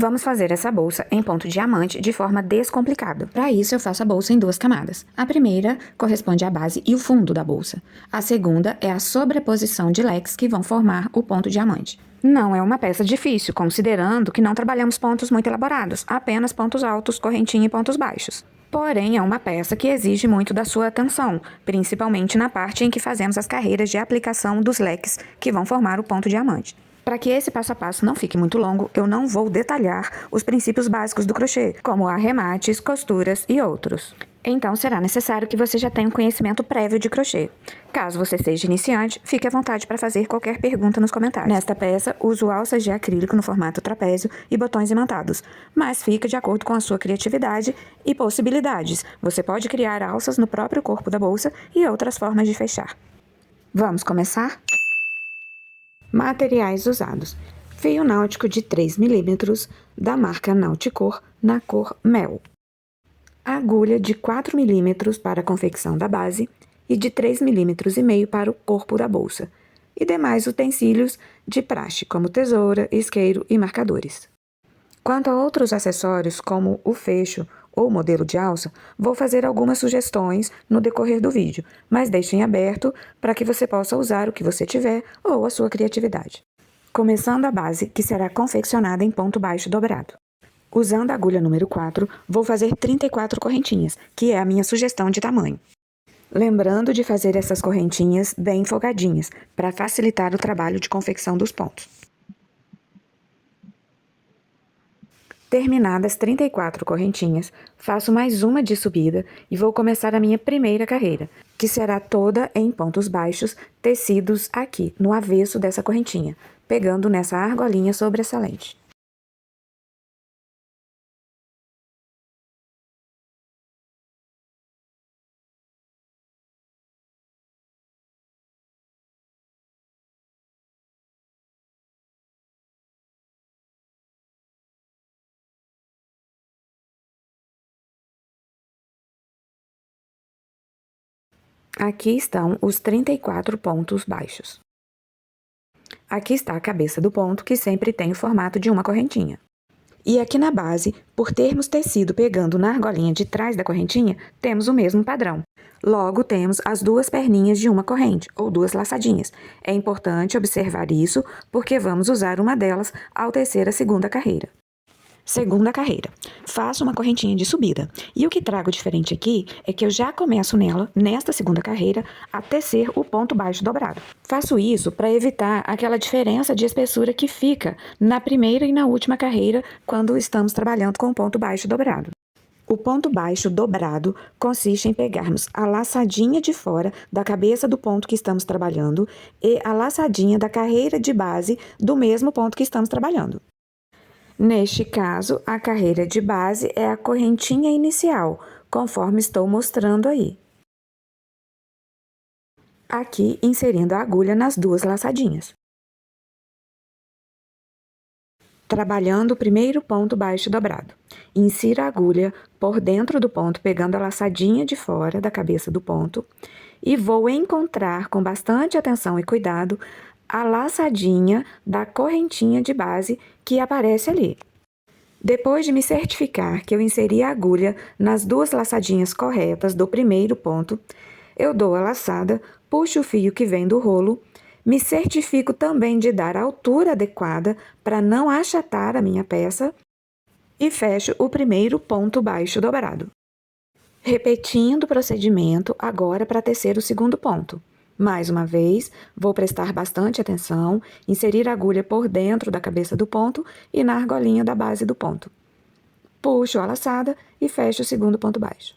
Vamos fazer essa bolsa em ponto diamante de forma descomplicada. Para isso, eu faço a bolsa em 2 camadas. A primeira corresponde à base e o fundo da bolsa. A segunda é a sobreposição de leques que vão formar o ponto diamante. Não é uma peça difícil, considerando que não trabalhamos pontos muito elaborados, apenas pontos altos, correntinha e pontos baixos. Porém, é uma peça que exige muito da sua atenção, principalmente na parte em que fazemos as carreiras de aplicação dos leques que vão formar o ponto diamante. Para que esse passo a passo não fique muito longo, eu não vou detalhar os princípios básicos do crochê, como arremates, costuras e outros. Então, será necessário que você já tenha um conhecimento prévio de crochê. Caso você seja iniciante, fique à vontade para fazer qualquer pergunta nos comentários. Nesta peça, uso alças de acrílico no formato trapézio e botões imantados, mas fica de acordo com a sua criatividade e possibilidades. Você pode criar alças no próprio corpo da bolsa e outras formas de fechar. Vamos começar? Materiais usados: fio náutico de 3 mm da marca Nauticor na cor mel, agulha de 4 mm para a confecção da base e de 3,5 mm para o corpo da bolsa, e demais utensílios de praxe, como tesoura, isqueiro e marcadores. Quanto a outros acessórios, como o fecho ou modelo de alça, vou fazer algumas sugestões no decorrer do vídeo, mas deixem aberto para que você possa usar o que você tiver ou a sua criatividade. Começando a base, que será confeccionada em ponto baixo dobrado. Usando a agulha número 4, vou fazer 34 correntinhas, que é a minha sugestão de tamanho. Lembrando de fazer essas correntinhas bem folgadinhas, para facilitar o trabalho de confecção dos pontos. Terminadas 34 correntinhas, faço mais uma de subida e vou começar a minha primeira carreira, que será toda em pontos baixos, tecidos aqui, no avesso dessa correntinha, pegando nessa argolinha sobressalente. Aqui estão os 34 pontos baixos. Aqui está a cabeça do ponto, que sempre tem o formato de uma correntinha. E aqui na base, por termos tecido pegando na argolinha de trás da correntinha, temos o mesmo padrão. Logo, temos as 2 perninhas de uma corrente, ou 2 laçadinhas. É importante observar isso, porque vamos usar uma delas ao tecer a segunda carreira. Segunda carreira. Faço uma correntinha de subida. E o que trago diferente aqui é que eu já começo nela, nesta segunda carreira, a tecer o ponto baixo dobrado. Faço isso para evitar aquela diferença de espessura que fica na primeira e na última carreira quando estamos trabalhando com o ponto baixo dobrado. O ponto baixo dobrado consiste em pegarmos a laçadinha de fora da cabeça do ponto que estamos trabalhando e a laçadinha da carreira de base do mesmo ponto que estamos trabalhando. Neste caso, a carreira de base é a correntinha inicial, conforme estou mostrando aí. Aqui, inserindo a agulha nas 2 laçadinhas. Trabalhando o primeiro ponto baixo dobrado. Insira a agulha por dentro do ponto, pegando a laçadinha de fora da cabeça do ponto, e vou encontrar com bastante atenção e cuidado a laçadinha da correntinha de base que aparece ali. Depois de me certificar que eu inseri a agulha nas 2 laçadinhas corretas do primeiro ponto, eu dou a laçada, puxo o fio que vem do rolo, me certifico também de dar a altura adequada para não achatar a minha peça e fecho o primeiro ponto baixo dobrado. Repetindo o procedimento agora para tecer o segundo ponto. Mais uma vez, vou prestar bastante atenção, inserir a agulha por dentro da cabeça do ponto e na argolinha da base do ponto. Puxo a laçada e fecho o segundo ponto baixo.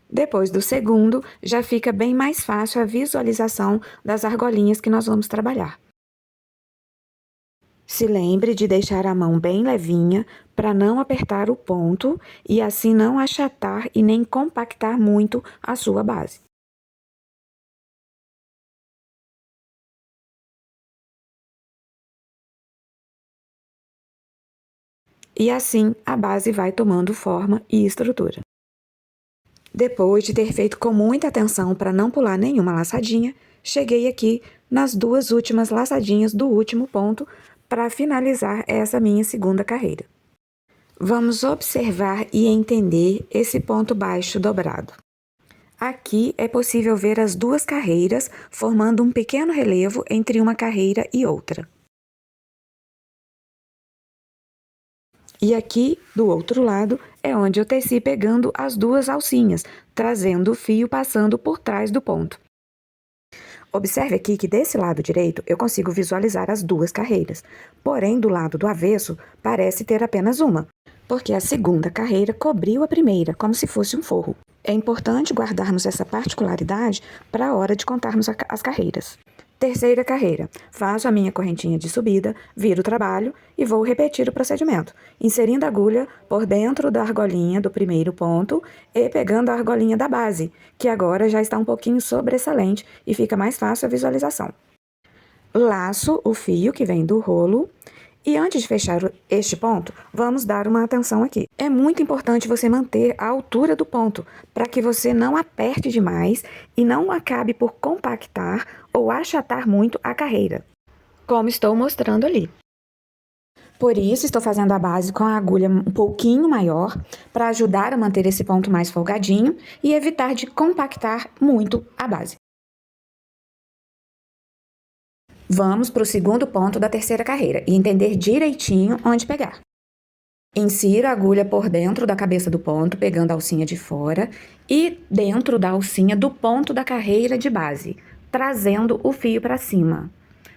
Depois do segundo, já fica bem mais fácil a visualização das argolinhas que nós vamos trabalhar. Se lembre de deixar a mão bem levinha para não apertar o ponto e assim não achatar e nem compactar muito a sua base. E assim a base vai tomando forma e estrutura. Depois de ter feito com muita atenção para não pular nenhuma laçadinha, cheguei aqui nas duas últimas laçadinhas do último ponto para finalizar essa minha segunda carreira. Vamos observar e entender esse ponto baixo dobrado. Aqui é possível ver as duas carreiras formando um pequeno relevo entre uma carreira e outra. E aqui, do outro lado, é onde eu teci pegando as duas alcinhas, trazendo o fio passando por trás do ponto. Observe aqui que desse lado direito eu consigo visualizar as duas carreiras, porém do lado do avesso parece ter apenas uma, porque a segunda carreira cobriu a primeira, como se fosse um forro. É importante guardarmos essa particularidade para a hora de contarmos as carreiras. Terceira carreira. Faço a minha correntinha de subida, viro o trabalho e vou repetir o procedimento, inserindo a agulha por dentro da argolinha do primeiro ponto e pegando a argolinha da base, que agora já está um pouquinho sobressalente e fica mais fácil a visualização. Laço o fio que vem do rolo. E antes de fechar este ponto, vamos dar uma atenção aqui. É muito importante você manter a altura do ponto, para que você não aperte demais e não acabe por compactar ou achatar muito a carreira, como estou mostrando ali. Por isso, estou fazendo a base com a agulha um pouquinho maior, para ajudar a manter esse ponto mais folgadinho e evitar de compactar muito a base. Vamos para o segundo ponto da terceira carreira e entender direitinho onde pegar. Insiro a agulha por dentro da cabeça do ponto, pegando a alcinha de fora e dentro da alcinha do ponto da carreira de base, trazendo o fio para cima.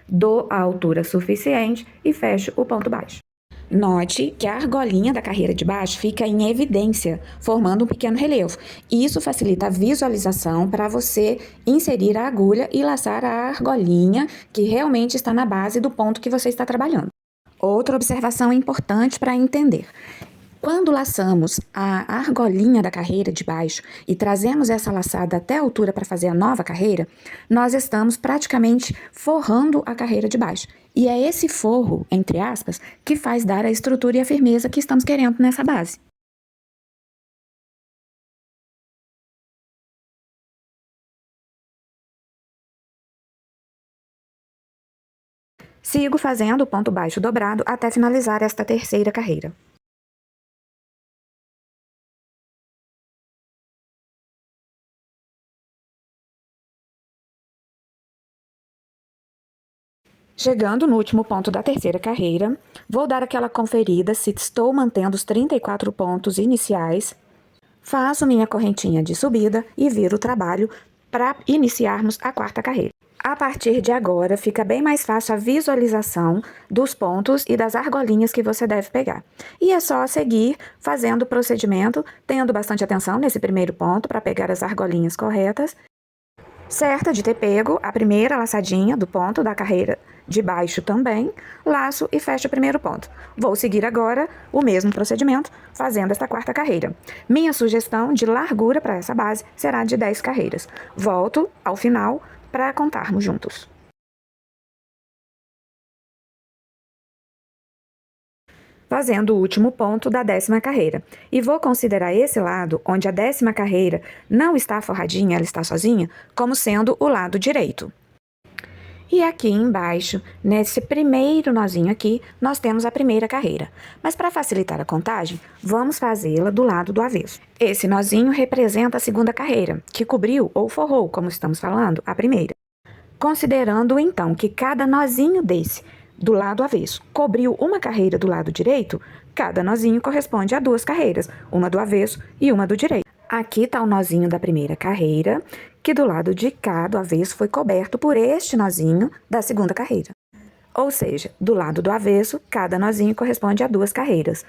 Dou a altura suficiente e fecho o ponto baixo. Note que a argolinha da carreira de baixo fica em evidência, formando um pequeno relevo. Isso facilita a visualização para você inserir a agulha e laçar a argolinha que realmente está na base do ponto que você está trabalhando. Outra observação importante para entender. Quando laçamos a argolinha da carreira de baixo e trazemos essa laçada até a altura para fazer a nova carreira, nós estamos praticamente forrando a carreira de baixo. E é esse forro, entre aspas, que faz dar a estrutura e a firmeza que estamos querendo nessa base. Sigo fazendo o ponto baixo dobrado até finalizar esta terceira carreira. Chegando no último ponto da terceira carreira, vou dar aquela conferida se estou mantendo os 34 pontos iniciais. Faço minha correntinha de subida e viro o trabalho para iniciarmos a quarta carreira. A partir de agora, fica bem mais fácil a visualização dos pontos e das argolinhas que você deve pegar. E é só seguir fazendo o procedimento, tendo bastante atenção nesse primeiro ponto para pegar as argolinhas corretas. Certa de ter pego a primeira laçadinha do ponto da carreira de baixo também, laço e fecho o primeiro ponto. Vou seguir agora o mesmo procedimento, fazendo esta quarta carreira. Minha sugestão de largura para essa base será de 10 carreiras. Volto ao final para contarmos juntos. Fazendo o último ponto da 10ª carreira. E vou considerar esse lado, onde a 10ª carreira não está forradinha, ela está sozinha, como sendo o lado direito. E aqui embaixo, nesse primeiro nozinho aqui, nós temos a primeira carreira. Mas para facilitar a contagem, vamos fazê-la do lado do avesso. Esse nozinho representa a segunda carreira, que cobriu ou forrou, como estamos falando, a primeira. Considerando então que cada nozinho desse do lado avesso cobriu uma carreira do lado direito, cada nozinho corresponde a 2 carreiras, uma do avesso e uma do direito. Aqui está o nozinho da primeira carreira, que do lado de cá, do avesso, foi coberto por este nozinho da segunda carreira. Ou seja, do lado do avesso, cada nozinho corresponde a 2 carreiras.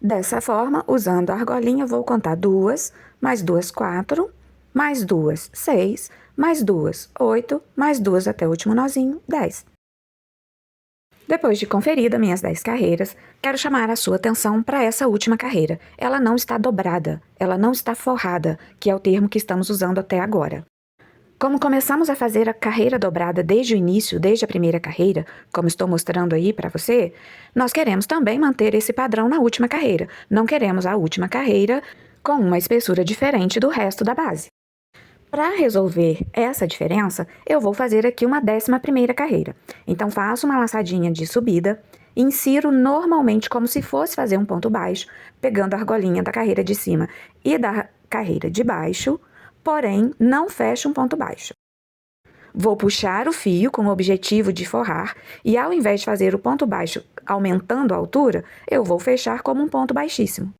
Dessa forma, usando a argolinha, vou contar 2, mais 2, 4, mais 2, 6, mais 2, 8, mais 2 até o último nozinho, 10. Depois de conferida minhas 10 carreiras, quero chamar a sua atenção para essa última carreira. Ela não está dobrada, ela não está forrada, que é o termo que estamos usando até agora. Como começamos a fazer a carreira dobrada desde o início, desde a primeira carreira, como estou mostrando aí para você, nós queremos também manter esse padrão na última carreira. Não queremos a última carreira com uma espessura diferente do resto da base. Para resolver essa diferença, eu vou fazer aqui uma 11ª carreira. Então, faço uma laçadinha de subida, insiro normalmente como se fosse fazer um ponto baixo, pegando a argolinha da carreira de cima e da carreira de baixo, porém, não fecho um ponto baixo. Vou puxar o fio com o objetivo de forrar e, ao invés de fazer o ponto baixo aumentando a altura, eu vou fechar como um ponto baixíssimo.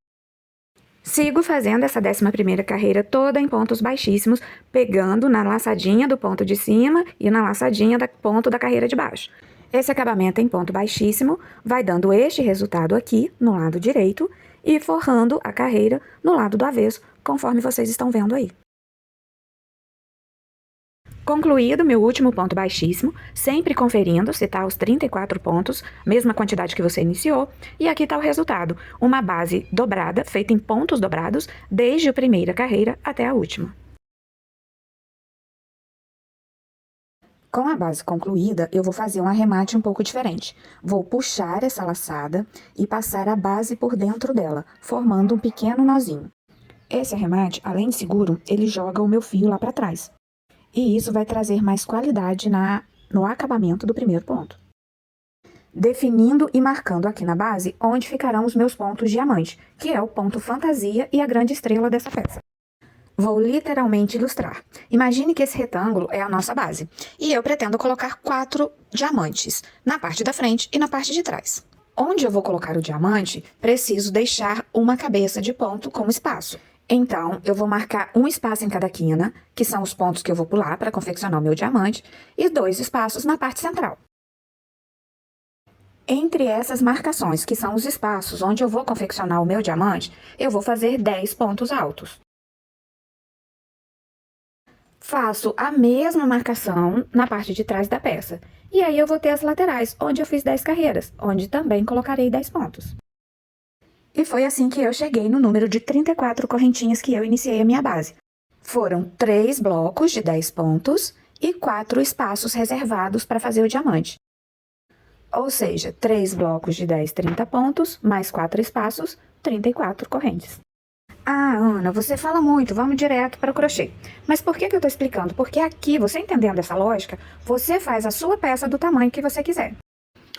Sigo fazendo essa 11ª carreira toda em pontos baixíssimos, pegando na laçadinha do ponto de cima e na laçadinha do ponto da carreira de baixo. Esse acabamento em ponto baixíssimo vai dando este resultado aqui no lado direito e forrando a carreira no lado do avesso, conforme vocês estão vendo aí. Concluído meu último ponto baixíssimo, sempre conferindo se está os 34 pontos, mesma quantidade que você iniciou, e aqui está o resultado, uma base dobrada, feita em pontos dobrados, desde a primeira carreira até a última. Com a base concluída, eu vou fazer um arremate um pouco diferente. Vou puxar essa laçada e passar a base por dentro dela, formando um pequeno nozinho. Esse arremate, além de seguro, ele joga o meu fio lá para trás. E isso vai trazer mais qualidade no acabamento do primeiro ponto. Definindo e marcando aqui na base onde ficarão os meus pontos diamante, que é o ponto fantasia e a grande estrela dessa peça. Vou literalmente ilustrar. Imagine que esse retângulo é a nossa base, e eu pretendo colocar 4 diamantes, na parte da frente e na parte de trás. Onde eu vou colocar o diamante, preciso deixar uma cabeça de ponto com espaço. Então, eu vou marcar um espaço em cada quina, que são os pontos que eu vou pular para confeccionar o meu diamante, e 2 espaços na parte central. Entre essas marcações, que são os espaços onde eu vou confeccionar o meu diamante, eu vou fazer 10 pontos altos. Faço a mesma marcação na parte de trás da peça. E aí eu vou ter as laterais, onde eu fiz 10 carreiras, onde também colocarei 10 pontos. E foi assim que eu cheguei no número de 34 correntinhas que eu iniciei a minha base. Foram 3 blocos de 10 pontos e 4 espaços reservados para fazer o diamante. Ou seja, 3 blocos de 10, 30 pontos, mais 4 espaços, 34 correntes. Ah, Ana, você fala muito, vamos direto para o crochê. Mas por que eu estou explicando? Porque aqui, você entendendo essa lógica, você faz a sua peça do tamanho que você quiser.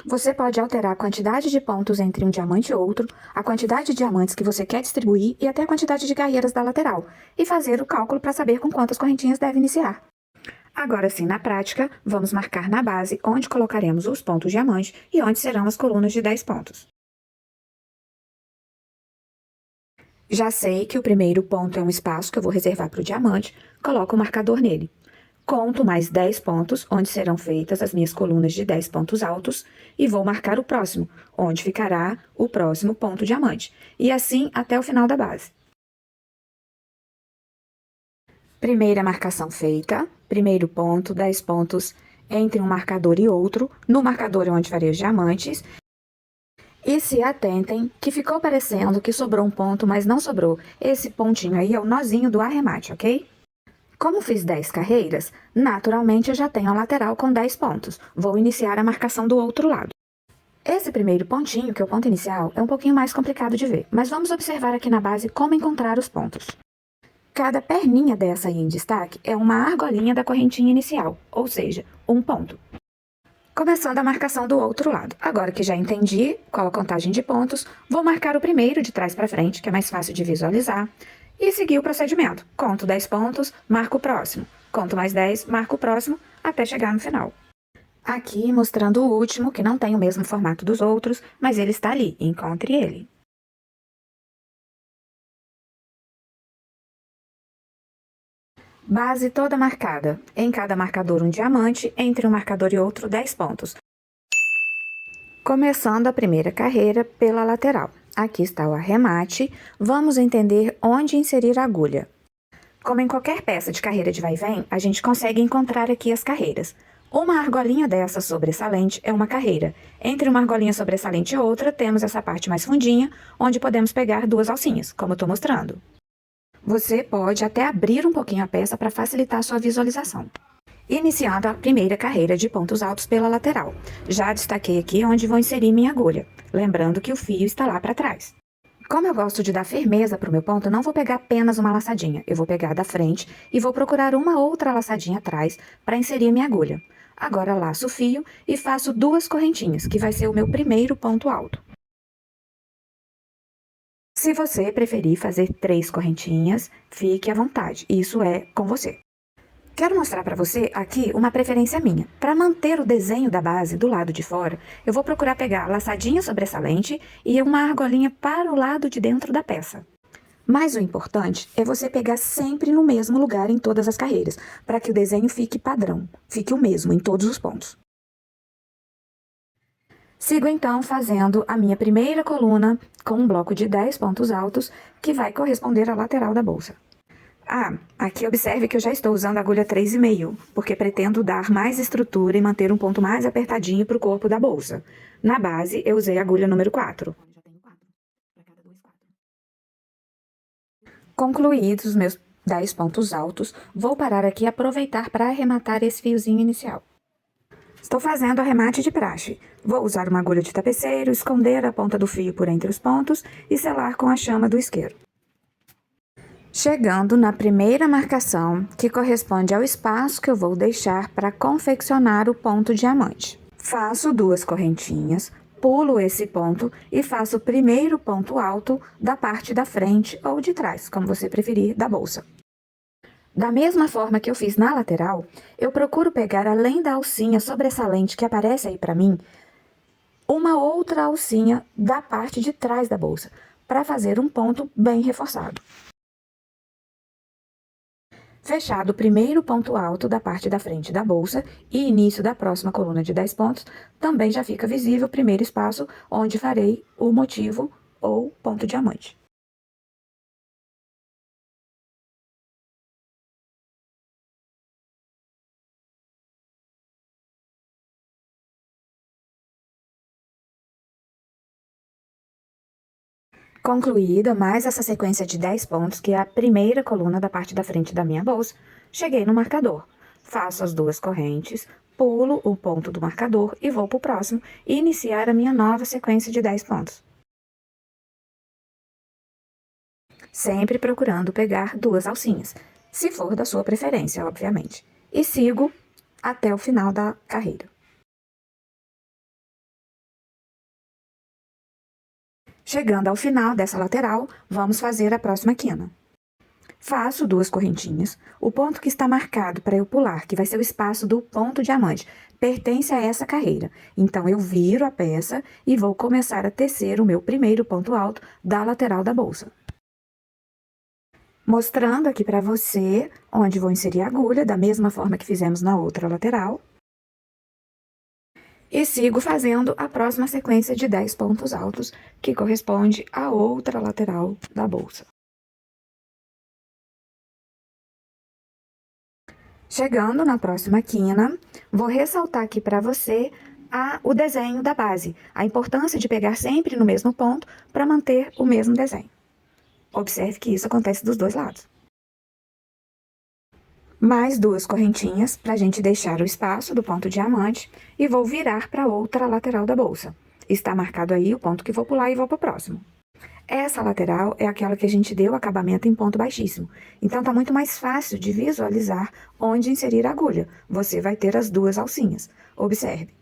Você pode alterar a quantidade de pontos entre um diamante e outro, a quantidade de diamantes que você quer distribuir e até a quantidade de carreiras da lateral, e fazer o cálculo para saber com quantas correntinhas deve iniciar. Agora sim, na prática, vamos marcar na base onde colocaremos os pontos diamante e onde serão as colunas de 10 pontos. Já sei que o primeiro ponto é um espaço que eu vou reservar para o diamante, coloco o marcador nele. Conto mais 10 pontos, onde serão feitas as minhas colunas de 10 pontos altos, e vou marcar o próximo, onde ficará o próximo ponto diamante, e assim até o final da base. Primeira marcação feita, primeiro ponto, 10 pontos entre um marcador e outro, no marcador onde farei os diamantes. E se atentem que ficou parecendo que sobrou um ponto, mas não sobrou. Esse pontinho aí é o nozinho do arremate, ok? Como fiz 10 carreiras, naturalmente eu já tenho a lateral com 10 pontos. Vou iniciar a marcação do outro lado. Esse primeiro pontinho, que é o ponto inicial, é um pouquinho mais complicado de ver, mas vamos observar aqui na base como encontrar os pontos. Cada perninha dessa aí em destaque é uma argolinha da correntinha inicial, ou seja, um ponto. Começando a marcação do outro lado. Agora que já entendi qual a contagem de pontos, vou marcar o primeiro de trás para frente, que é mais fácil de visualizar, e seguir o procedimento. Conto 10 pontos, marco o próximo. Conto mais 10, marco o próximo, até chegar no final. Aqui mostrando o último, que não tem o mesmo formato dos outros, mas ele está ali, encontre ele. Base toda marcada. Em cada marcador um diamante, entre um marcador e outro 10 pontos. Começando a primeira carreira pela lateral. Aqui está o arremate. Vamos entender onde inserir a agulha. Como em qualquer peça de carreira de vai e vem, a gente consegue encontrar aqui as carreiras. Uma argolinha dessa sobressalente é uma carreira. Entre uma argolinha sobressalente e outra, temos essa parte mais fundinha, onde podemos pegar 2 alcinhas, como eu estou mostrando. Você pode até abrir um pouquinho a peça para facilitar a sua visualização. Iniciando a primeira carreira de pontos altos pela lateral. Já destaquei aqui onde vou inserir minha agulha, lembrando que o fio está lá para trás. Como eu gosto de dar firmeza para o meu ponto, eu não vou pegar apenas uma laçadinha. Eu vou pegar da frente e vou procurar uma outra laçadinha atrás para inserir minha agulha. Agora laço o fio e faço 2 correntinhas, que vai ser o meu primeiro ponto alto. Se você preferir fazer 3 correntinhas, fique à vontade. Isso é com você. Quero mostrar para você aqui uma preferência minha. Para manter o desenho da base do lado de fora, eu vou procurar pegar laçadinha sobressalente e uma argolinha para o lado de dentro da peça. Mas o importante é você pegar sempre no mesmo lugar em todas as carreiras, para que o desenho fique padrão, fique o mesmo em todos os pontos. Sigo então fazendo a minha primeira coluna com um bloco de 10 pontos altos, que vai corresponder à lateral da bolsa. Aqui observe que eu já estou usando a agulha 3,5, porque pretendo dar mais estrutura e manter um ponto mais apertadinho para o corpo da bolsa. Na base, eu usei a agulha número 4. Concluídos os meus 10 pontos altos, vou parar aqui e aproveitar para arrematar esse fiozinho inicial. Estou fazendo arremate de praxe. Vou usar uma agulha de tapeceiro, esconder a ponta do fio por entre os pontos e selar com a chama do isqueiro. Chegando na primeira marcação, que corresponde ao espaço que eu vou deixar para confeccionar o ponto diamante. Faço 2 correntinhas, pulo esse ponto e faço o primeiro ponto alto da parte da frente ou de trás, como você preferir, da bolsa. Da mesma forma que eu fiz na lateral, eu procuro pegar, além da alcinha sobressalente que aparece aí para mim, uma outra alcinha da parte de trás da bolsa, para fazer um ponto bem reforçado. Fechado o primeiro ponto alto da parte da frente da bolsa e início da próxima coluna de 10 pontos, também já fica visível o primeiro espaço onde farei o motivo ou ponto diamante. Concluída mais essa sequência de 10 pontos, que é a primeira coluna da parte da frente da minha bolsa, cheguei no marcador. Faço as 2 correntes, pulo o ponto do marcador e vou para o próximo e iniciar a minha nova sequência de 10 pontos. Sempre procurando pegar 2 alcinhas, se for da sua preferência, obviamente. E sigo até o final da carreira. Chegando ao final dessa lateral, vamos fazer a próxima quina. Faço 2 correntinhas. O ponto que está marcado para eu pular, que vai ser o espaço do ponto diamante, pertence a essa carreira. Então, eu viro a peça e vou começar a tecer o meu primeiro ponto alto da lateral da bolsa. Mostrando aqui para você onde vou inserir a agulha, da mesma forma que fizemos na outra lateral. E sigo fazendo a próxima sequência de 10 pontos altos, que corresponde à outra lateral da bolsa. Chegando na próxima quina, vou ressaltar aqui para você o desenho da base, a importância de pegar sempre no mesmo ponto para manter o mesmo desenho. Observe que isso acontece dos 2 lados. Mais 2 correntinhas para a gente deixar o espaço do ponto diamante e vou virar para outra lateral da bolsa. Está marcado aí o ponto que vou pular e vou para o próximo. Essa lateral é aquela que a gente deu acabamento em ponto baixíssimo. Então, tá muito mais fácil de visualizar onde inserir a agulha. Você vai ter as 2 alcinhas. Observe.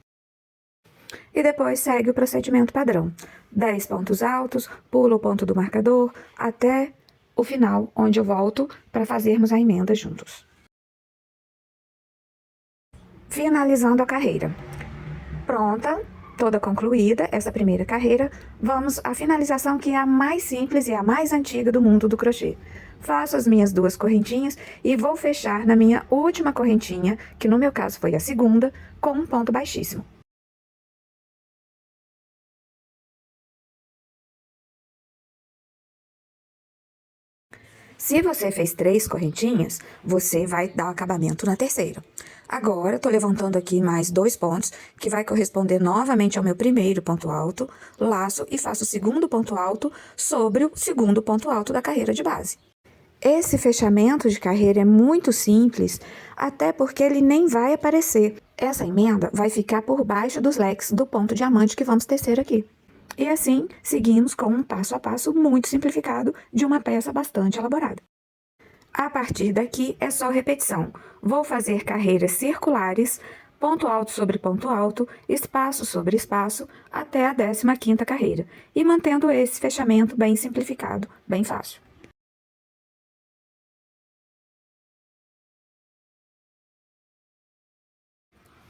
E depois segue o procedimento padrão. 10 pontos altos, pulo o ponto do marcador até o final, onde eu volto para fazermos a emenda juntos. Finalizando a carreira. Pronta, toda concluída, essa primeira carreira, vamos à finalização, que é a mais simples e a mais antiga do mundo do crochê. Faço as minhas 2 correntinhas e vou fechar na minha última correntinha, que no meu caso foi a segunda, com um ponto baixíssimo. Se você fez 3 correntinhas, você vai dar o acabamento na terceira. Agora, tô levantando aqui mais 2 pontos, que vai corresponder novamente ao meu primeiro ponto alto, laço e faço o segundo ponto alto sobre o segundo ponto alto da carreira de base. Esse fechamento de carreira é muito simples, até porque ele nem vai aparecer. Essa emenda vai ficar por baixo dos leques do ponto diamante que vamos tecer aqui. E assim, seguimos com um passo a passo muito simplificado de uma peça bastante elaborada. A partir daqui é só repetição. Vou fazer carreiras circulares, ponto alto sobre ponto alto, espaço sobre espaço, até a 15ª carreira, e mantendo esse fechamento bem simplificado, bem fácil.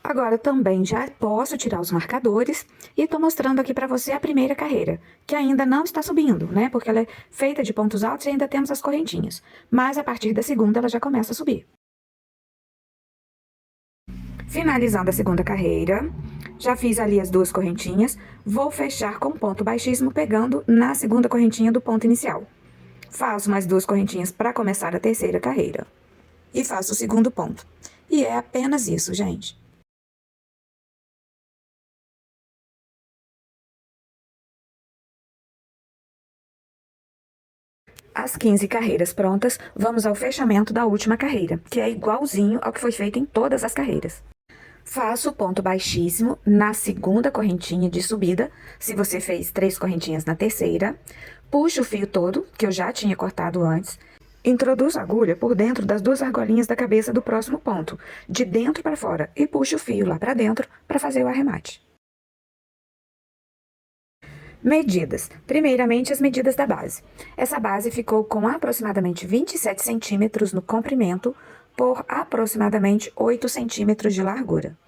Agora também já posso tirar os marcadores e estou mostrando aqui para você a primeira carreira, que ainda não está subindo, né? Porque ela é feita de pontos altos e ainda temos as correntinhas. Mas a partir da segunda ela já começa a subir. Finalizando a segunda carreira, já fiz ali as duas correntinhas, vou fechar com ponto baixíssimo pegando na segunda correntinha do ponto inicial. Faço mais duas correntinhas para começar a terceira carreira. E faço o segundo ponto. E é apenas isso, gente. As 15 carreiras prontas, vamos ao fechamento da última carreira, que é igualzinho ao que foi feito em todas as carreiras. Faço o ponto baixíssimo na segunda correntinha de subida, se você fez 3 correntinhas na terceira, puxo o fio todo, que eu já tinha cortado antes, introduzo a agulha por dentro das duas argolinhas da cabeça do próximo ponto, de dentro para fora, e puxo o fio lá para dentro para fazer o arremate. Medidas. Primeiramente, as medidas da base. Essa base ficou com aproximadamente 27 centímetros no comprimento por aproximadamente 8 centímetros de largura.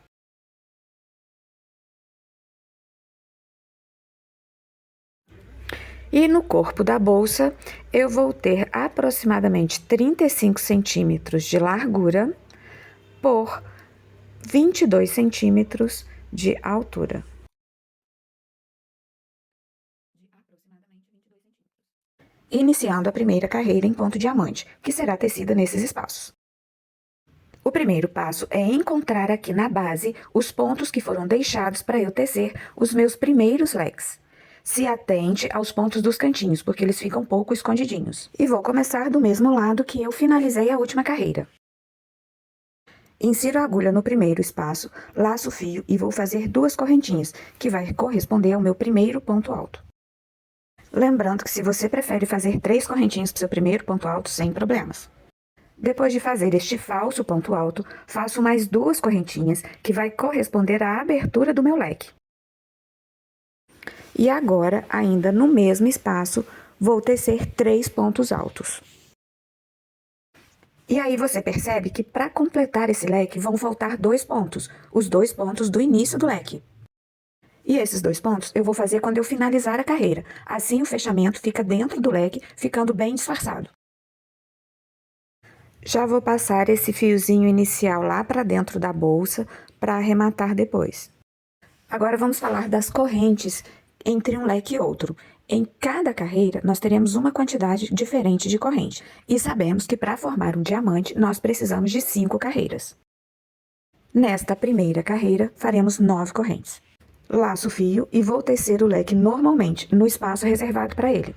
E no corpo da bolsa, eu vou ter aproximadamente 35 centímetros de largura por 22 centímetros de altura. Iniciando a primeira carreira em ponto diamante, que será tecida nesses espaços. O primeiro passo é encontrar aqui na base os pontos que foram deixados para eu tecer os meus primeiros leques. Se atente aos pontos dos cantinhos, porque eles ficam um pouco escondidinhos. E vou começar do mesmo lado que eu finalizei a última carreira. Insiro a agulha no primeiro espaço, laço o fio e vou fazer duas correntinhas, que vai corresponder ao meu primeiro ponto alto. Lembrando que se você prefere fazer 3 correntinhas para o seu primeiro ponto alto, sem problemas. Depois de fazer este falso ponto alto, faço mais 2 correntinhas, que vai corresponder à abertura do meu leque. E agora, ainda no mesmo espaço, vou tecer 3 pontos altos. E aí você percebe que para completar esse leque vão faltar 2 pontos, os 2 pontos do início do leque. E esses 2 pontos eu vou fazer quando eu finalizar a carreira, assim o fechamento fica dentro do leque, ficando bem disfarçado. Já vou passar esse fiozinho inicial lá para dentro da bolsa para arrematar depois. Agora vamos falar das correntes entre um leque e outro. Em cada carreira, nós teremos uma quantidade diferente de corrente. E sabemos que para formar um diamante, nós precisamos de 5 carreiras. Nesta primeira carreira, faremos 9 correntes. Laço o fio e vou tecer o leque normalmente, no espaço reservado para ele.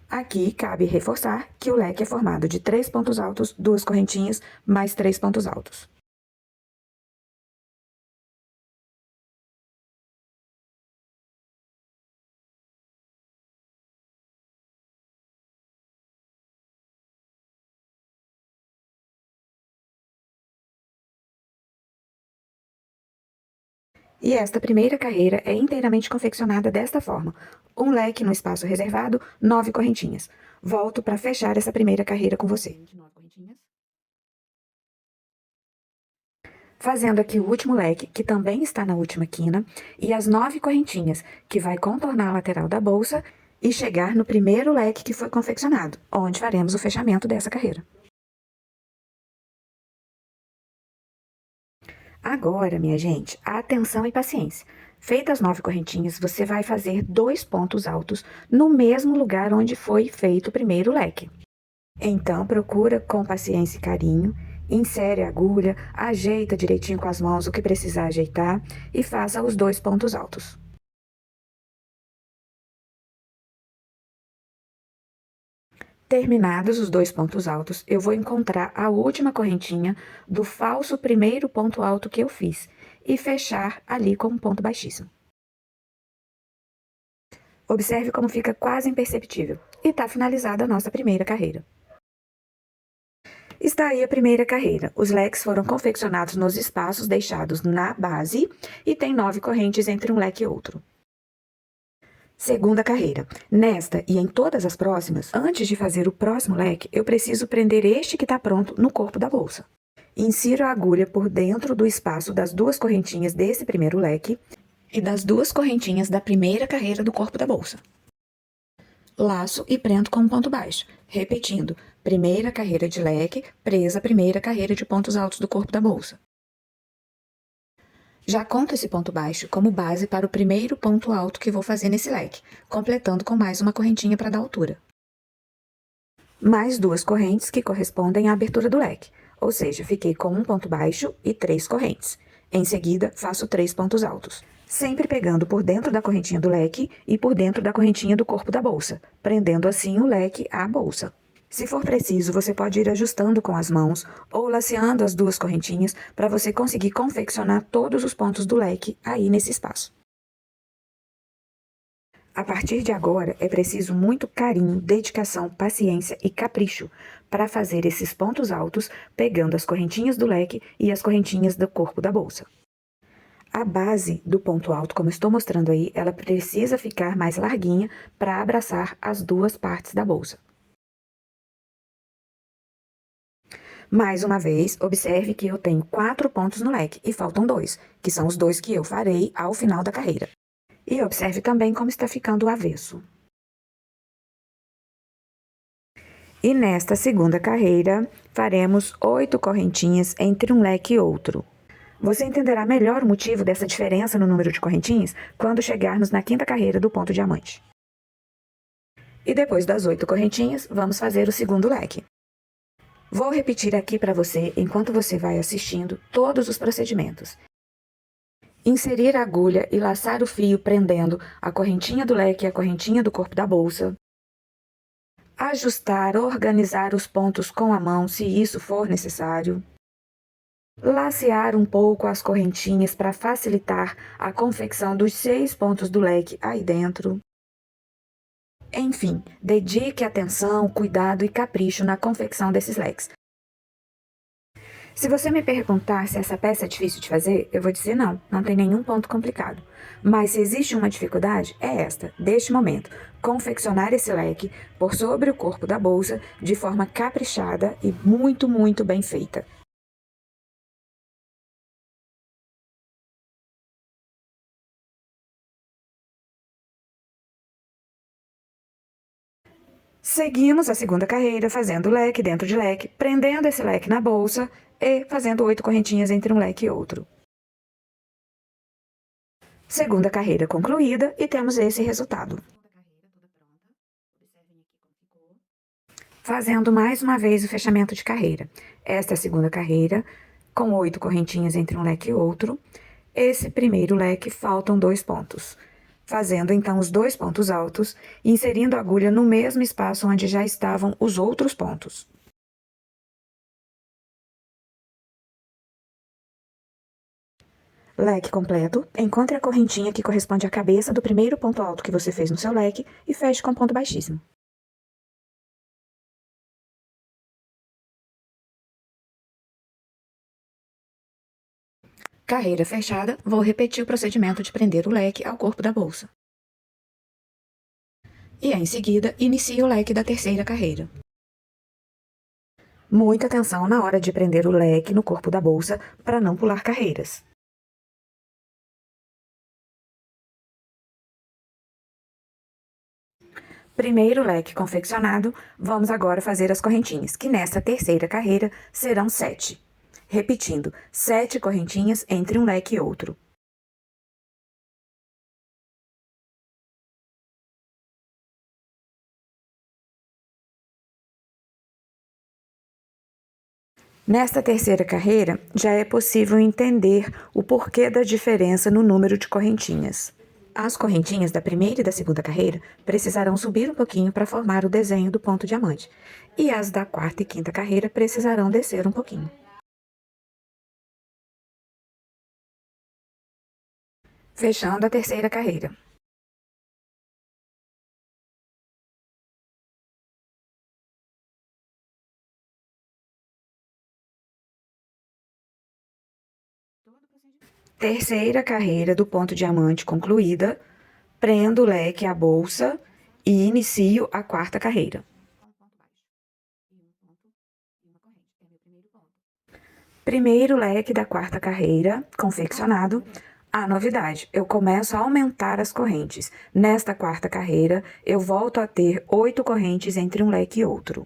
Aqui, cabe reforçar que o leque é formado de 3 pontos altos, 2 correntinhas, mais 3 pontos altos. E esta primeira carreira é inteiramente confeccionada desta forma. Um leque no espaço reservado, 9 correntinhas. Volto para fechar essa primeira carreira com você. Fazendo aqui o último leque, que também está na última quina, e as 9 correntinhas, que vai contornar a lateral da bolsa e chegar no primeiro leque que foi confeccionado, onde faremos o fechamento dessa carreira. Agora, minha gente, atenção e paciência. Feitas as 9 correntinhas, você vai fazer 2 pontos altos no mesmo lugar onde foi feito o primeiro leque. Então, procura com paciência e carinho, insere a agulha, ajeita direitinho com as mãos o que precisar ajeitar e faça os 2 pontos altos. Terminados os 2 pontos altos, eu vou encontrar a última correntinha do falso primeiro ponto alto que eu fiz e fechar ali com um ponto baixíssimo. Observe como fica quase imperceptível. E está finalizada a nossa primeira carreira. Está aí a primeira carreira. Os leques foram confeccionados nos espaços deixados na base e tem 9 correntes entre um leque e outro. Segunda carreira. Nesta e em todas as próximas, antes de fazer o próximo leque, eu preciso prender este que está pronto no corpo da bolsa. Insiro a agulha por dentro do espaço das 2 correntinhas desse primeiro leque e das 2 correntinhas da primeira carreira do corpo da bolsa. Laço e prendo com um ponto baixo, repetindo, primeira carreira de leque, presa a primeira carreira de pontos altos do corpo da bolsa. Já conto esse ponto baixo como base para o primeiro ponto alto que vou fazer nesse leque, completando com mais uma correntinha para dar altura. Mais 2 correntes que correspondem à abertura do leque, ou seja, fiquei com um ponto baixo e 3 correntes. Em seguida, faço 3 pontos altos, sempre pegando por dentro da correntinha do leque e por dentro da correntinha do corpo da bolsa, prendendo assim o leque à bolsa. Se for preciso, você pode ir ajustando com as mãos ou laceando as 2 correntinhas para você conseguir confeccionar todos os pontos do leque aí nesse espaço. A partir de agora, é preciso muito carinho, dedicação, paciência e capricho para fazer esses pontos altos, pegando as correntinhas do leque e as correntinhas do corpo da bolsa. A base do ponto alto, como estou mostrando aí, ela precisa ficar mais larguinha para abraçar as 2 partes da bolsa. Mais uma vez, observe que eu tenho 4 pontos no leque e faltam 2, que são os 2 que eu farei ao final da carreira. E observe também como está ficando o avesso. E nesta segunda carreira, faremos 8 correntinhas entre um leque e outro. Você entenderá melhor o motivo dessa diferença no número de correntinhas quando chegarmos na quinta carreira do ponto diamante. E depois das 8 correntinhas, vamos fazer o segundo leque. Vou repetir aqui para você, enquanto você vai assistindo, todos os procedimentos. Inserir a agulha e laçar o fio prendendo a correntinha do leque e a correntinha do corpo da bolsa. Ajustar, organizar os pontos com a mão, se isso for necessário. Lacear um pouco as correntinhas para facilitar a confecção dos 6 pontos do leque aí dentro. Enfim, dedique atenção, cuidado e capricho na confecção desses leques. Se você me perguntar se essa peça é difícil de fazer, eu vou dizer não, não tem nenhum ponto complicado. Mas se existe uma dificuldade, é esta, deste momento, confeccionar esse leque por sobre o corpo da bolsa de forma caprichada e muito, muito bem feita. Seguimos a segunda carreira fazendo leque dentro de leque, prendendo esse leque na bolsa e fazendo 8 correntinhas entre um leque e outro. Segunda carreira concluída e temos esse resultado. Fazendo mais uma vez o fechamento de carreira. Esta é a segunda carreira, com 8 correntinhas entre um leque e outro. Esse primeiro leque faltam 2 pontos. Fazendo então os 2 pontos altos e inserindo a agulha no mesmo espaço onde já estavam os outros pontos. Leque completo. Encontre a correntinha que corresponde à cabeça do primeiro ponto alto que você fez no seu leque e feche com ponto baixíssimo. Carreira fechada, vou repetir o procedimento de prender o leque ao corpo da bolsa. E em seguida, inicio o leque da terceira carreira. Muita atenção na hora de prender o leque no corpo da bolsa para não pular carreiras. Primeiro leque confeccionado, vamos agora fazer as correntinhas, que nesta terceira carreira serão 7. Repetindo, 7 correntinhas entre um leque e outro. Nesta terceira carreira, já é possível entender o porquê da diferença no número de correntinhas. As correntinhas da primeira e da segunda carreira precisarão subir um pouquinho para formar o desenho do ponto diamante, e as da quarta e quinta carreira precisarão descer um pouquinho. Fechando a terceira carreira. Terceira carreira do ponto diamante concluída, prendo o leque à bolsa e inicio a quarta carreira. Primeiro leque da quarta carreira, confeccionado. A novidade, eu começo a aumentar as correntes. Nesta quarta carreira, eu volto a ter 8 correntes entre um leque e outro.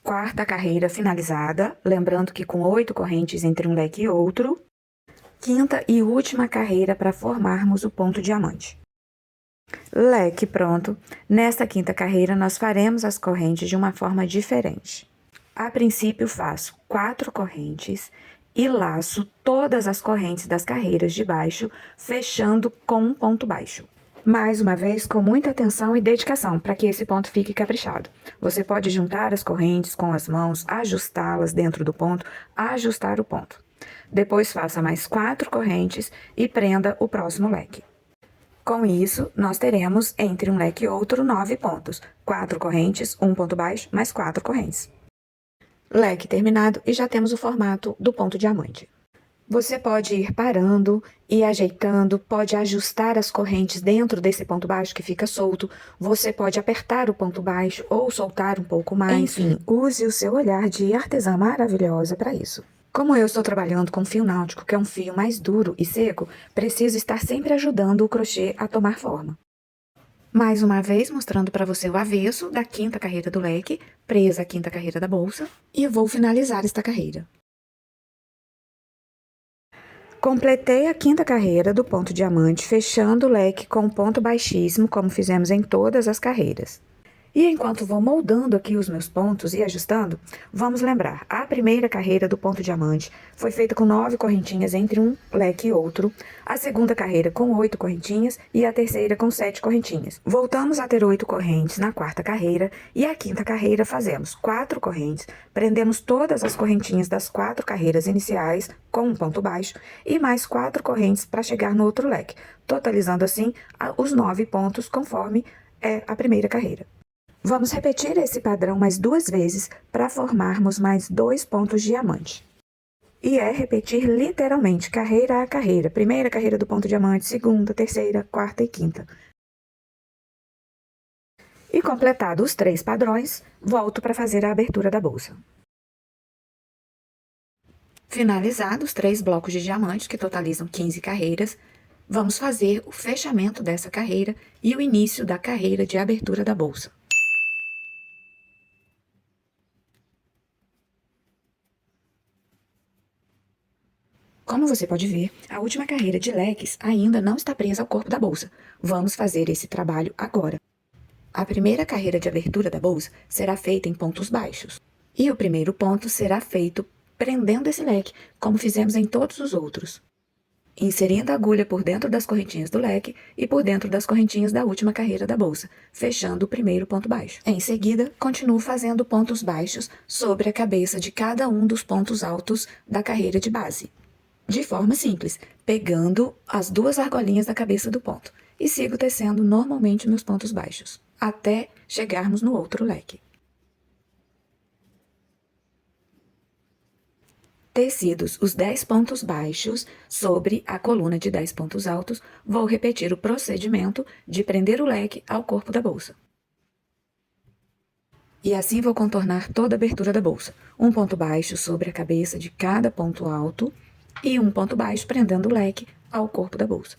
Quarta carreira finalizada, lembrando que com 8 correntes entre um leque e outro. Quinta e última carreira para formarmos o ponto diamante. Leque pronto. Nesta quinta carreira, nós faremos as correntes de uma forma diferente. A princípio, faço 4 correntes e laço todas as correntes das carreiras de baixo, fechando com um ponto baixo. Mais uma vez, com muita atenção e dedicação, para que esse ponto fique caprichado. Você pode juntar as correntes com as mãos, ajustá-las dentro do ponto, ajustar o ponto. Depois, faça mais 4 correntes e prenda o próximo leque. Com isso, nós teremos, entre um leque e outro, 9 pontos. 4 correntes, um ponto baixo, mais 4 correntes. Leque terminado e já temos o formato do ponto diamante. Você pode ir parando e ajeitando, pode ajustar as correntes dentro desse ponto baixo que fica solto, você pode apertar o ponto baixo ou soltar um pouco mais. Enfim, use o seu olhar de artesã maravilhosa para isso. Como eu estou trabalhando com fio náutico, que é um fio mais duro e seco, preciso estar sempre ajudando o crochê a tomar forma. Mais uma vez, mostrando para você o avesso da quinta carreira do leque, presa a quinta carreira da bolsa, e vou finalizar esta carreira. Completei a quinta carreira do ponto diamante, fechando o leque com ponto baixíssimo, como fizemos em todas as carreiras. E enquanto vou moldando aqui os meus pontos e ajustando, vamos lembrar, a primeira carreira do ponto diamante foi feita com 9 correntinhas entre um leque e outro, a segunda carreira com 8 correntinhas e a terceira com 7 correntinhas. Voltamos a ter 8 correntes na quarta carreira e a quinta carreira fazemos 4 correntes, prendemos todas as correntinhas das 4 carreiras iniciais com um ponto baixo e mais 4 correntes para chegar no outro leque, totalizando assim os 9 pontos conforme é a primeira carreira. Vamos repetir esse padrão mais 2 vezes para formarmos mais 2 pontos diamante. E é repetir literalmente, carreira a carreira. Primeira carreira do ponto diamante, segunda, terceira, quarta e quinta. E completados os 3 padrões, volto para fazer a abertura da bolsa. Finalizados os 3 blocos de diamante, que totalizam 15 carreiras, vamos fazer o fechamento dessa carreira e o início da carreira de abertura da bolsa. Como você pode ver, a última carreira de leques ainda não está presa ao corpo da bolsa. Vamos fazer esse trabalho agora. A primeira carreira de abertura da bolsa será feita em pontos baixos. E o primeiro ponto será feito prendendo esse leque, como fizemos em todos os outros. Inserindo a agulha por dentro das correntinhas do leque e por dentro das correntinhas da última carreira da bolsa, fechando o primeiro ponto baixo. Em seguida, continuo fazendo pontos baixos sobre a cabeça de cada um dos pontos altos da carreira de base. De forma simples, pegando as 2 argolinhas da cabeça do ponto e sigo tecendo normalmente meus pontos baixos, até chegarmos no outro leque. Tecidos os 10 pontos baixos sobre a coluna de 10 pontos altos, vou repetir o procedimento de prender o leque ao corpo da bolsa. E assim vou contornar toda a abertura da bolsa. Um ponto baixo sobre a cabeça de cada ponto alto, e um ponto baixo prendendo o leque ao corpo da bolsa.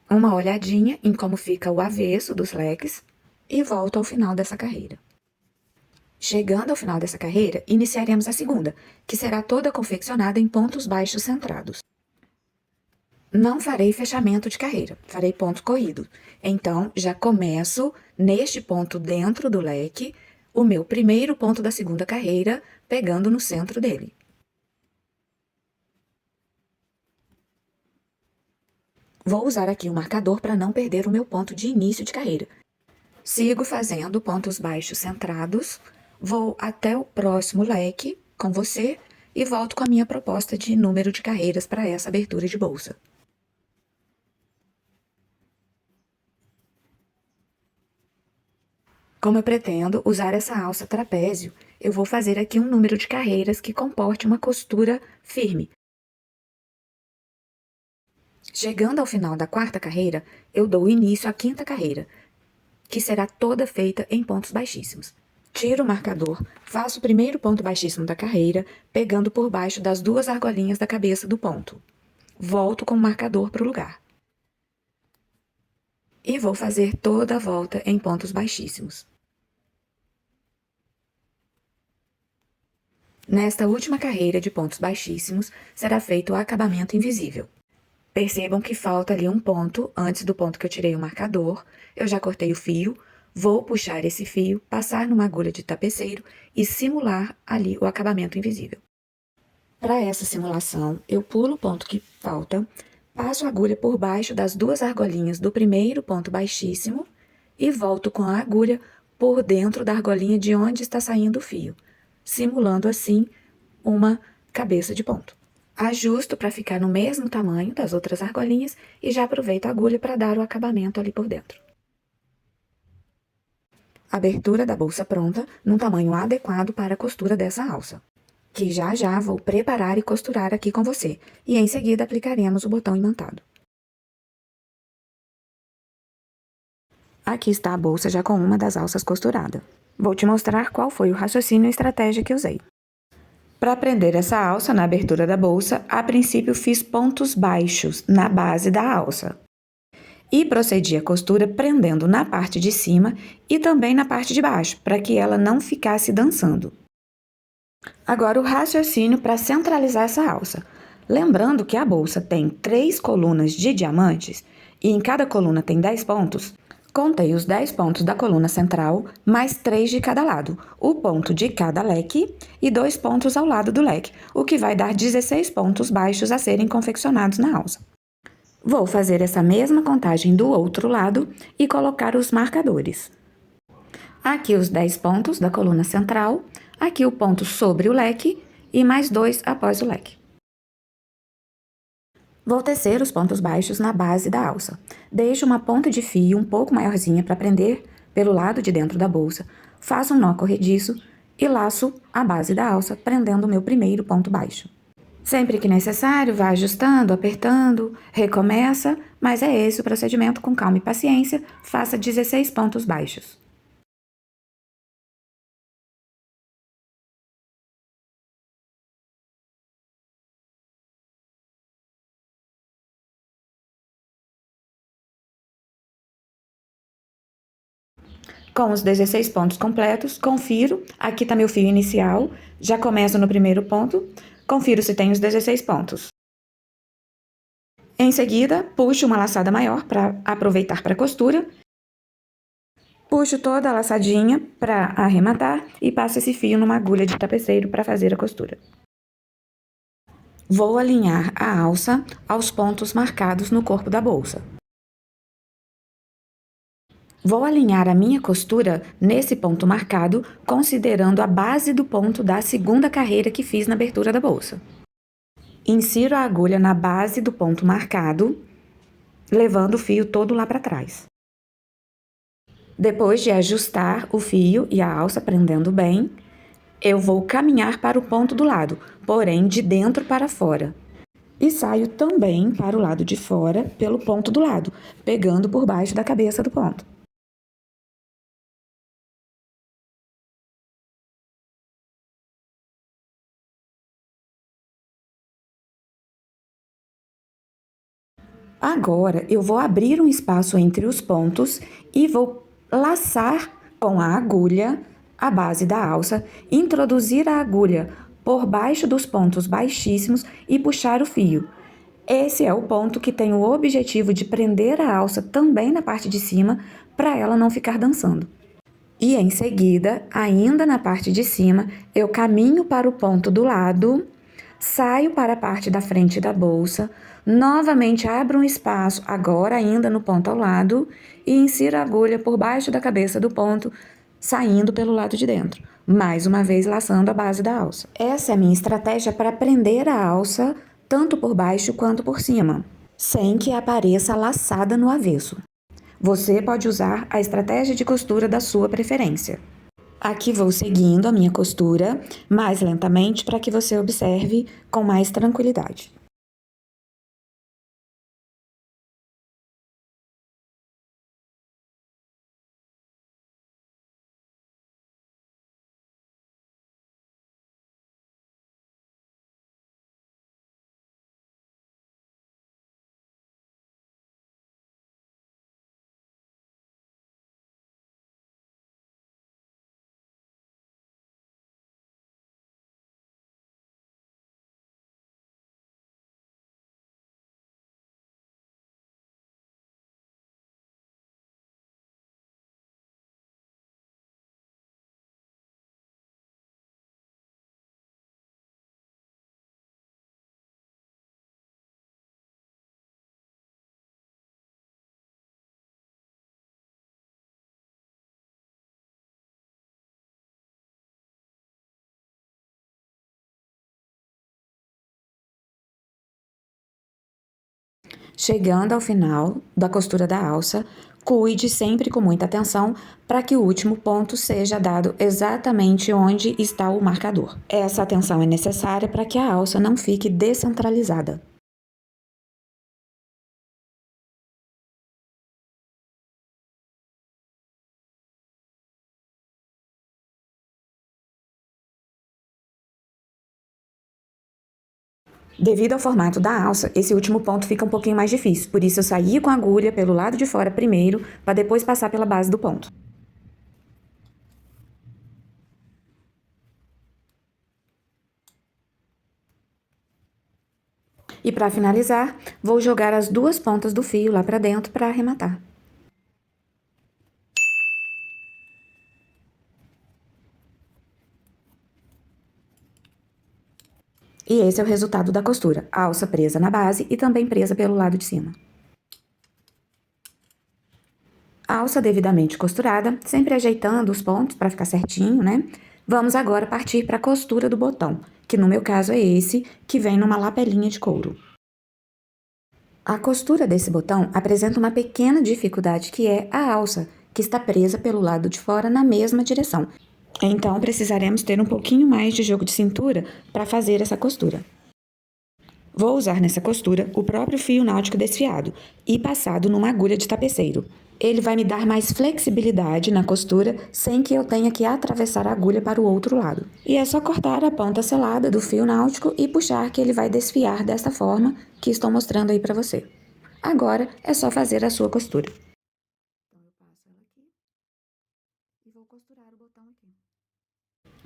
Uma olhadinha em como fica o avesso dos leques e volto ao final dessa carreira. Chegando ao final dessa carreira, iniciaremos a segunda, que será toda confeccionada em pontos baixos centrados. Não farei fechamento de carreira, farei ponto corrido. Então, já começo neste ponto dentro do leque, o meu primeiro ponto da segunda carreira, pegando no centro dele. Vou usar aqui um marcador para não perder o meu ponto de início de carreira. Sigo fazendo pontos baixos centrados, vou até o próximo leque com você e volto com a minha proposta de número de carreiras para essa abertura de bolsa. Como eu pretendo usar essa alça trapézio, eu vou fazer aqui um número de carreiras que comporte uma costura firme. Chegando ao final da quarta carreira, eu dou início à quinta carreira, que será toda feita em pontos baixíssimos. Tiro o marcador, faço o primeiro ponto baixíssimo da carreira, pegando por baixo das duas argolinhas da cabeça do ponto. Volto com o marcador para o lugar. E vou fazer toda a volta em pontos baixíssimos. Nesta última carreira de pontos baixíssimos, será feito o acabamento invisível. Percebam que falta ali um ponto antes do ponto que eu tirei o marcador. Eu já cortei o fio, vou puxar esse fio, passar numa agulha de tapeceiro e simular ali o acabamento invisível. Para essa simulação, eu pulo o ponto que falta, passo a agulha por baixo das duas argolinhas do primeiro ponto baixíssimo e volto com a agulha por dentro da argolinha de onde está saindo o fio, simulando assim uma cabeça de ponto. Ajusto para ficar no mesmo tamanho das outras argolinhas e já aproveito a agulha para dar o acabamento ali por dentro. Abertura da bolsa pronta, num tamanho adequado para a costura dessa alça, que já já vou preparar e costurar aqui com você, e em seguida aplicaremos o botão imantado. Aqui está a bolsa já com uma das alças costurada. Vou te mostrar qual foi o raciocínio e estratégia que usei. Para prender essa alça na abertura da bolsa, a princípio fiz pontos baixos na base da alça. E procedi a costura prendendo na parte de cima e também na parte de baixo, para que ela não ficasse dançando. Agora o raciocínio para centralizar essa alça. Lembrando que a bolsa tem 3 colunas de diamantes e em cada coluna tem 10 pontos, contei os 10 pontos da coluna central, mais 3 de cada lado, o ponto de cada leque e 2 pontos ao lado do leque, o que vai dar 16 pontos baixos a serem confeccionados na alça. Vou fazer essa mesma contagem do outro lado e colocar os marcadores. Aqui os 10 pontos da coluna central, aqui o ponto sobre o leque e mais 2 após o leque. Vou tecer os pontos baixos na base da alça. Deixo uma ponta de fio um pouco maiorzinha para prender pelo lado de dentro da bolsa, faço um nó corrediço e laço a base da alça, prendendo o meu primeiro ponto baixo. Sempre que necessário, vá ajustando, apertando, recomeça, mas é esse o procedimento com calma e paciência, faça 16 pontos baixos. Com os 16 pontos completos, confiro, aqui está meu fio inicial, já começo no primeiro ponto, confiro se tem os 16 pontos. Em seguida, puxo uma laçada maior para aproveitar para a costura, puxo toda a laçadinha para arrematar e passo esse fio numa agulha de tapeceiro para fazer a costura. Vou alinhar a alça aos pontos marcados no corpo da bolsa. Vou alinhar a minha costura nesse ponto marcado, considerando a base do ponto da segunda carreira que fiz na abertura da bolsa. Insiro a agulha na base do ponto marcado, levando o fio todo lá para trás. Depois de ajustar o fio e a alça prendendo bem, eu vou caminhar para o ponto do lado, porém de dentro para fora. E saio também para o lado de fora pelo ponto do lado, pegando por baixo da cabeça do ponto. Agora, eu vou abrir um espaço entre os pontos e vou laçar com a agulha a base da alça, introduzir a agulha por baixo dos pontos baixíssimos e puxar o fio. Esse é o ponto que tem o objetivo de prender a alça também na parte de cima, para ela não ficar dançando. E em seguida, ainda na parte de cima, eu caminho para o ponto do lado, saio para a parte da frente da bolsa, novamente abro um espaço, agora ainda no ponto ao lado, e insiro a agulha por baixo da cabeça do ponto, saindo pelo lado de dentro, mais uma vez laçando a base da alça. Essa é a minha estratégia para prender a alça, tanto por baixo quanto por cima, sem que apareça laçada no avesso. Você pode usar a estratégia de costura da sua preferência. Aqui vou seguindo a minha costura mais lentamente para que você observe com mais tranquilidade. Chegando ao final da costura da alça, cuide sempre com muita atenção para que o último ponto seja dado exatamente onde está o marcador. Essa atenção é necessária para que a alça não fique descentralizada. Devido ao formato da alça, esse último ponto fica um pouquinho mais difícil, por isso eu saí com a agulha pelo lado de fora primeiro, para depois passar pela base do ponto. E para finalizar, vou jogar as duas pontas do fio lá para dentro para arrematar. E esse é o resultado da costura, a alça presa na base e também presa pelo lado de cima. A alça devidamente costurada, sempre ajeitando os pontos para ficar certinho, né? Vamos agora partir para a costura do botão, que no meu caso é esse, que vem numa lapelinha de couro. A costura desse botão apresenta uma pequena dificuldade que é a alça, que está presa pelo lado de fora na mesma direção. Então, precisaremos ter um pouquinho mais de jogo de cintura para fazer essa costura. Vou usar nessa costura o próprio fio náutico desfiado e passado numa agulha de tapeceiro. Ele vai me dar mais flexibilidade na costura sem que eu tenha que atravessar a agulha para o outro lado. E é só cortar a ponta selada do fio náutico e puxar que ele vai desfiar desta forma que estou mostrando aí para você. Agora é só fazer a sua costura. Então eu passo ela aqui e vou costurar o botão aqui.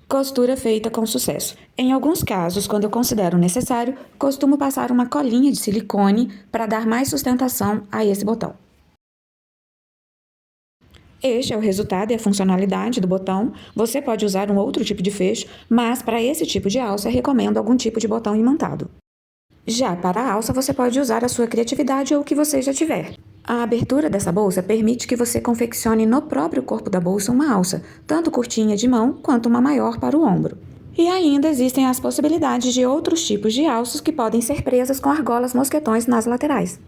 Costura feita com sucesso. Em alguns casos, quando eu considero necessário, costumo passar uma colinha de silicone para dar mais sustentação a esse botão. Este é o resultado e a funcionalidade do botão. Você pode usar um outro tipo de fecho, mas para esse tipo de alça recomendo algum tipo de botão imantado. Já para a alça você pode usar a sua criatividade ou o que você já tiver. A abertura dessa bolsa permite que você confeccione no próprio corpo da bolsa uma alça, tanto curtinha de mão quanto uma maior para o ombro. E ainda existem as possibilidades de outros tipos de alças que podem ser presas com argolas mosquetões nas laterais.